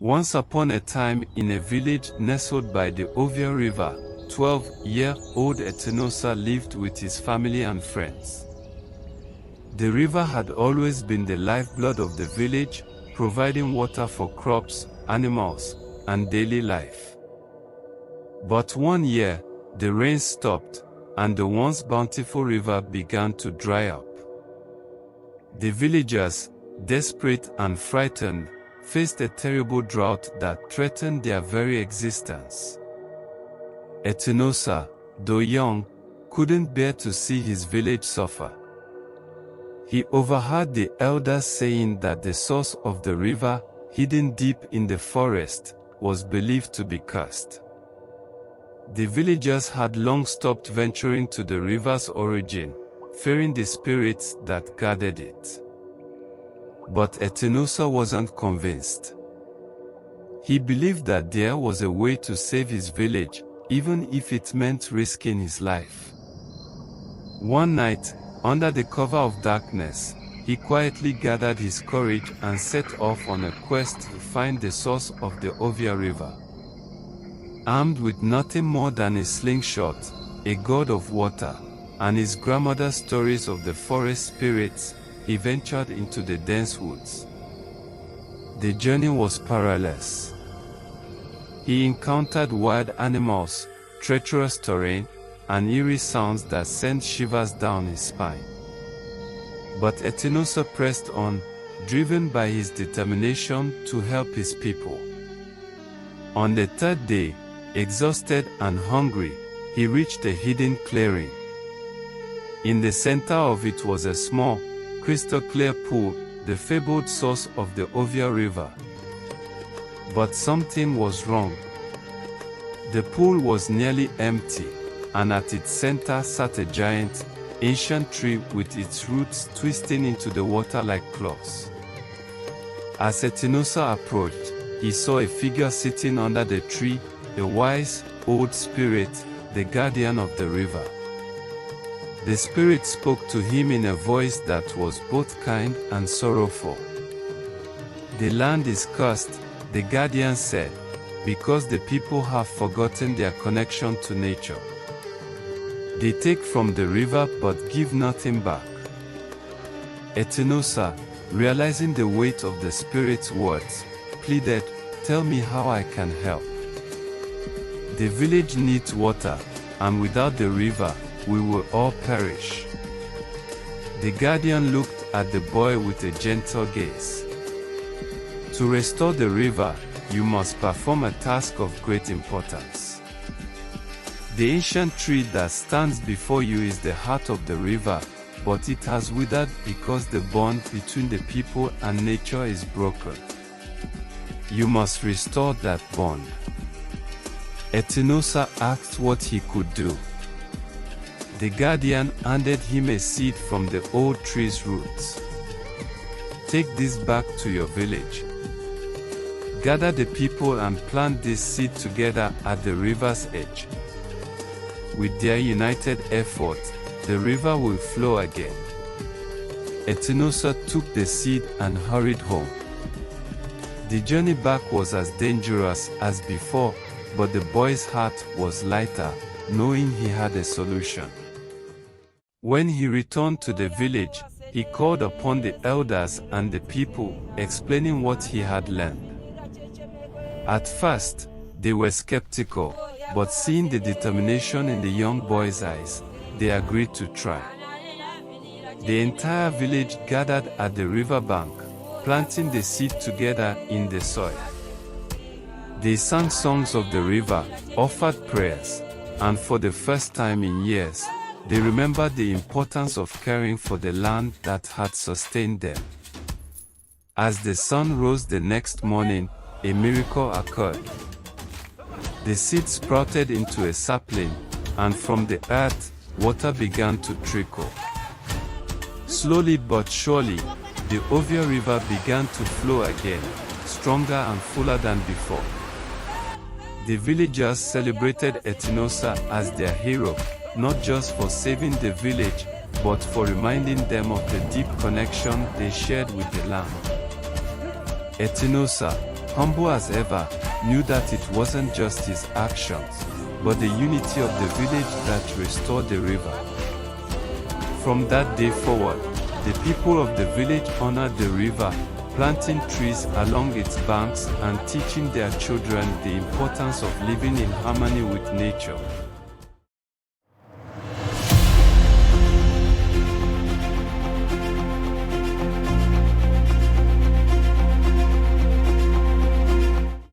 Once upon a time, in a village nestled by the Ovia River, 12-year-old Etinosa lived with his family and friends. The river had always been the lifeblood of the village, providing water for crops, animals, and daily life. But one year, the rains stopped, and the once bountiful river began to dry up. The villagers, desperate and frightened, faced a terrible drought that threatened their very existence. Etinosa, though young, couldn't bear to see his village suffer. He overheard the elders saying that the source of the river, hidden deep in the forest, was believed to be cursed. The villagers had long stopped venturing to the river's origin, fearing the spirits that guarded it. But Etinosa wasn't convinced. He believed that there was a way to save his village, even if it meant risking his life. One night, under the cover of darkness, he quietly gathered his courage and set off on a quest to find the source of the Ovia River. Armed with nothing more than a slingshot, a god of water, and his grandmother's stories of the forest spirits, he ventured into the dense woods. The journey was perilous. He encountered wild animals, treacherous terrain, and eerie sounds that sent shivers down his spine. But Etinosa pressed on, driven by his determination to help his people. On the third day, exhausted and hungry, he reached a hidden clearing. In the center of it was a small, crystal-clear pool, the fabled source of the Ovia River. But something was wrong. The pool was nearly empty, and at its center sat a giant, ancient tree with its roots twisting into the water like claws. As Etinosa approached, he saw a figure sitting under the tree, a wise, old spirit, the guardian of the river. The spirit spoke to him in a voice that was both kind and sorrowful. "The land is cursed," the guardian said, "because the people have forgotten their connection to nature. They take from the river but give nothing back." Etinosa, realizing the weight of the spirit's words, pleaded, "Tell me how I can help. The village needs water, and without the river, we will all perish." The guardian looked at the boy with a gentle gaze. "To restore the river, you must perform a task of great importance. The ancient tree that stands before you is the heart of the river, but it has withered because the bond between the people and nature is broken. You must restore that bond." Etinosa asked what he could do. The guardian handed him a seed from the old tree's roots. "Take this back to your village. Gather the people and plant this seed together at the river's edge. With their united effort, the river will flow again." Etinosa took the seed and hurried home. The journey back was as dangerous as before, but the boy's heart was lighter, knowing he had a solution. When he returned to the village, he called upon the elders and the people, explaining what he had learned. At first, they were skeptical, but seeing the determination in the young boy's eyes, they agreed to try. The entire village gathered at the riverbank, planting the seed together in the soil. They sang songs of the river, offered prayers, and for the first time in years, they remembered the importance of caring for the land that had sustained them. As the sun rose the next morning, a miracle occurred. The seed sprouted into a sapling, and from the earth, water began to trickle. Slowly but surely, the Ovia River began to flow again, stronger and fuller than before. The villagers celebrated Etinosa as their hero, not just for saving the village, but for reminding them of the deep connection they shared with the land. Etinosa, humble as ever, knew that it wasn't just his actions, but the unity of the village that restored the river. From that day forward, the people of the village honored the river, planting trees along its banks and teaching their children the importance of living in harmony with nature.